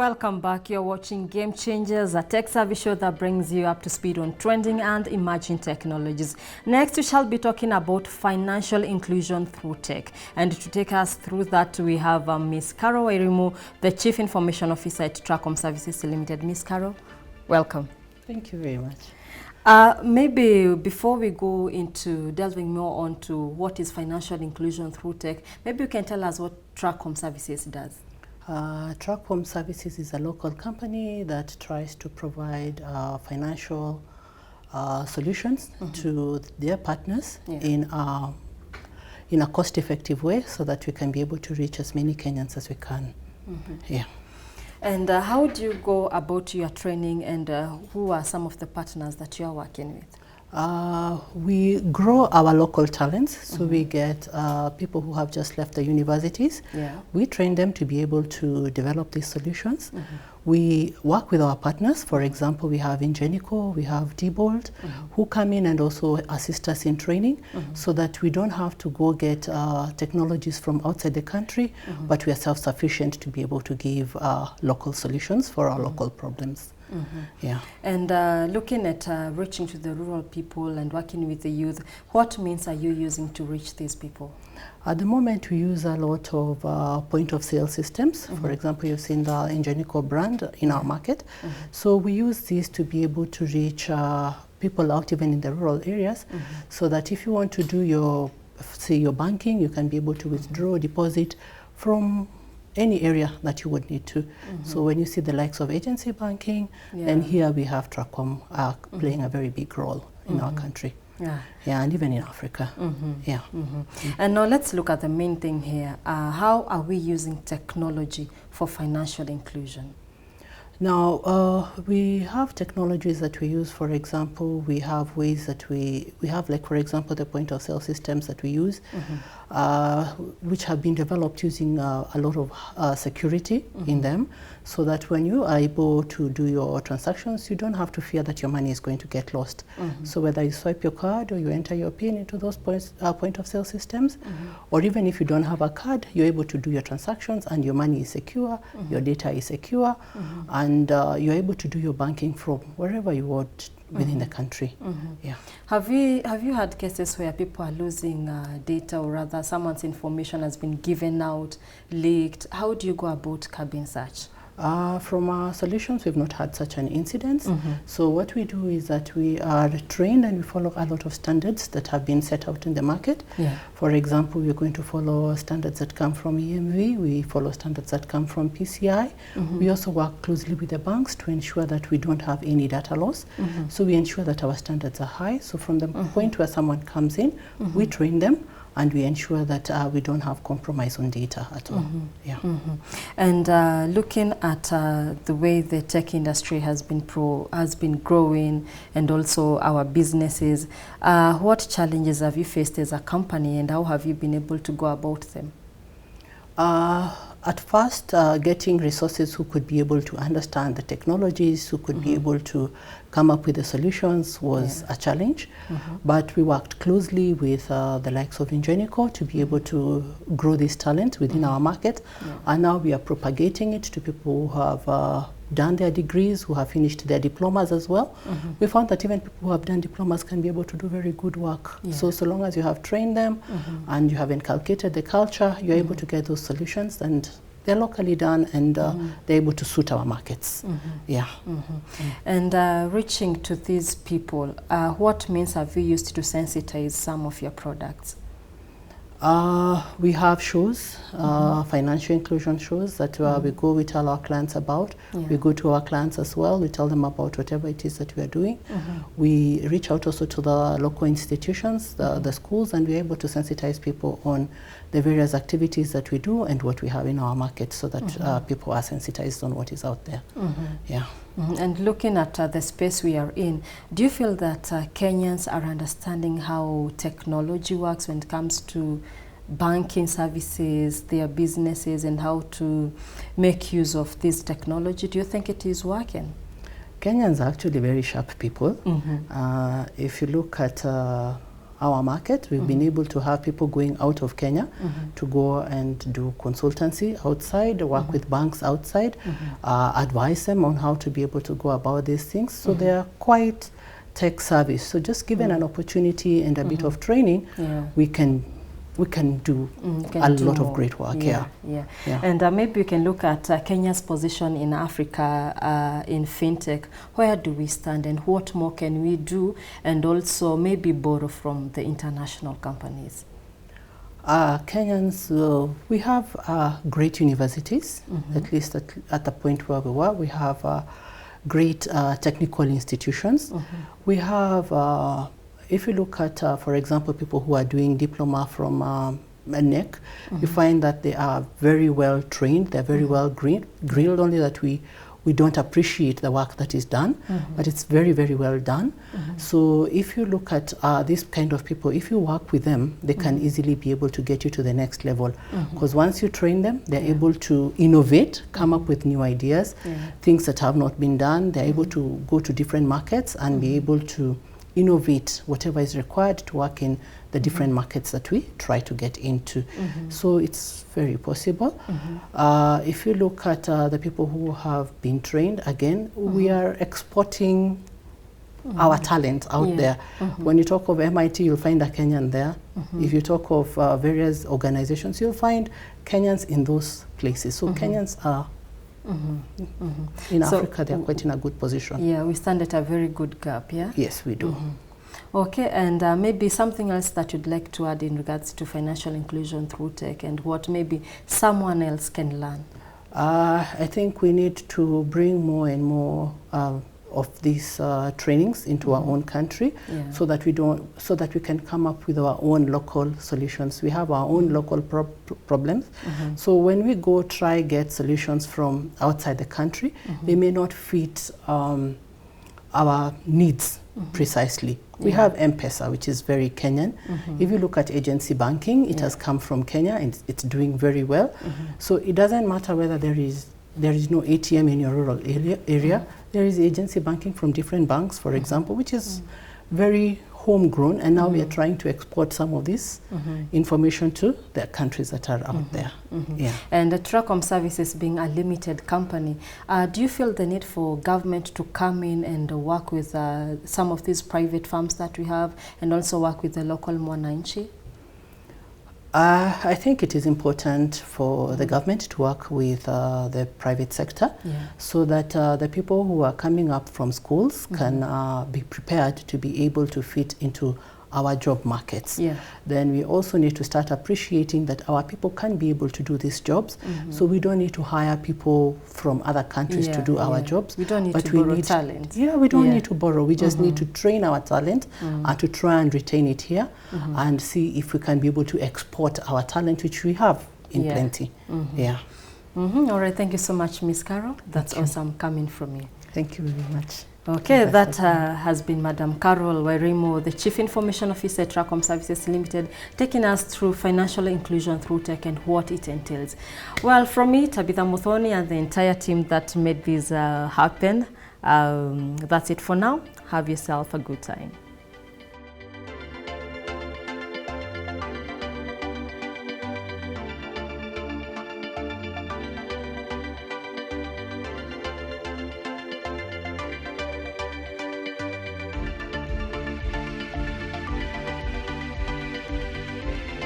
Welcome back. You're watching Game Changers, a tech service show that brings you up to speed on trending and emerging technologies. Next, we shall be talking about financial inclusion through tech. And to take us through that, we have Ms. Carol Wairimu, the Chief Information Officer at Istracfone Services Limited. Ms. Carol, welcome. Thank you very much. Maybe before we go into delving more onto what is financial inclusion through tech, maybe you can tell us what Istracfone Services does. Istracfone Services is a local company that tries to provide financial solutions to their partners in a cost-effective way, so that we can be able to reach as many Kenyans as we can. And how do you go about your training, and who are some of the partners that you are working with? We grow our local talents, so we get people who have just left the universities. We train them to be able to develop these solutions. We work with our partners. For example, we have Ingenico, we have Diebold, who come in and also assist us in training, so that we don't have to go get technologies from outside the country, but we are self-sufficient to be able to give local solutions for our local problems. And looking at reaching to the rural people and working with the youth, what means are you using to reach these people? At the moment, we use a lot of point-of-sale systems. For example, you've seen the Ingenico brand in our market. So we use these to be able to reach people out even in the rural areas, so that if you want to do your, say, your banking, you can be able to withdraw, deposit from any area that you would need to. So when you see the likes of agency banking, and here we have Istracfone playing a very big role in our country. And even in Africa. And now let's look at the main thing here. How are we using technology for financial inclusion? Now, we have technologies that we use. For example, we have ways that we have, like, for example, the point-of-sale systems that we use, which have been developed using a lot of security in them, so that when you are able to do your transactions, you don't have to fear that your money is going to get lost. So whether you swipe your card or you enter your PIN into those point-of-sale systems, or even if you don't have a card, you're able to do your transactions and your money is secure, your data is secure, and you're able to do your banking from wherever you want within the country. Have you had cases where people are losing data, or rather someone's information has been given out, leaked? How do you go about curbing such? From our solutions, we've not had such an incident. So what we do is that we are trained and we follow a lot of standards that have been set out in the market. For example, we're going to follow standards that come from EMV, we follow standards that come from PCI. We also work closely with the banks to ensure that we don't have any data loss. So we ensure that our standards are high. So from the point where someone comes in, we train them, and we ensure that we don't have compromise on data at all. And looking at the way the tech industry has been growing, and also our businesses, what challenges have you faced as a company, and how have you been able to go about them? At first, getting resources who could be able to understand the technologies, who could be able to come up with the solutions was a challenge. But we worked closely with the likes of Ingenico to be able to grow this talent within our market. And now we are propagating it to people who have done their degrees, who have finished their diplomas as well. We found that even people who have done diplomas can be able to do very good work. So long as you have trained them and you have inculcated the culture, you're able to get those solutions, and they're locally done, and they're able to suit our markets. And reaching to these people, what means have you used to sensitize some of your products? We have shows, financial inclusion shows that we go, we tell our clients about. We go to our clients as well, we tell them about whatever it is that we are doing. We reach out also to the local institutions, the schools, and we're able to sensitize people on the various activities that we do and what we have in our market, so that people are sensitized on what is out there. And looking at the space we are in, do you feel that Kenyans are understanding how technology works when it comes to banking services, their businesses, and how to make use of this technology? Do you think it is working? Kenyans are actually very sharp people. If you look at our market. We've been able to have people going out of Kenya to go and do consultancy outside, work with banks outside, advise them on how to be able to go about these things. So they are quite tech savvy. So just given an opportunity and a bit of training, we can do a lot of great work. Yeah. And maybe we can look at Kenya's position in Africa in fintech. Where do we stand and what more can we do, and also maybe borrow from the international companies? Kenyans, we have great universities, at least at the point where we were. We have great technical institutions. We have if you look at, for example, people who are doing diploma from NEC, you find that they are very well trained, they're very well grilled, only that we don't appreciate the work that is done, but it's very, very well done. So if you look at these kind of people, if you work with them, they can easily be able to get you to the next level. Because once you train them, they're able to innovate, come up with new ideas, things that have not been done. They're able to go to different markets and be able to innovate whatever is required to work in the different markets that we try to get into. So it's very possible. If you look at the people who have been trained, again, we are exporting our talent out there. When you talk of MIT, you'll find a Kenyan there. If you talk of various organizations, you'll find Kenyans in those places. So Kenyans are in Africa, they are quite in a good position. Yeah, we stand at a very good gap, yeah? Yes, we do. Okay, and maybe something else that you'd like to add in regards to financial inclusion through tech, and what maybe someone else can learn? I think we need to bring more and more of these trainings into our own country, so that we can come up with our own local solutions. We have our own local problems. So when we go try get solutions from outside the country, they may not fit our needs precisely. We have M-Pesa, which is very Kenyan. If you look at agency banking, it has come from Kenya and it's doing very well. So it doesn't matter whether there is no ATM in your rural area. There is agency banking from different banks, for example, which is very homegrown, and now we are trying to export some of this information to the countries that are out there. And Tracom Services being a limited company, do you feel the need for government to come in and work with some of these private firms that we have, and also work with the local mwananchi? I think it is important for the government to work with the private sector, so that the people who are coming up from schools can be prepared to be able to fit into our job markets. Then we also need to start appreciating that our people can be able to do these jobs, so we don't need to hire people from other countries to do our jobs. We don't need to borrow talent. We don't need to borrow. We just need to train our talent and to try and retain it here and see if we can be able to export our talent, which we have in plenty. All right, thank you so much, Miss Carol. That's awesome coming from you. Thank you very much. Okay, that has been Madam Carol Wairimu, the Chief Information Officer at Tracom Services Limited, taking us through financial inclusion through tech and what it entails. Well, from me, Tabitha Muthoni, and the entire team that made this happen, that's it for now. Have yourself a good time.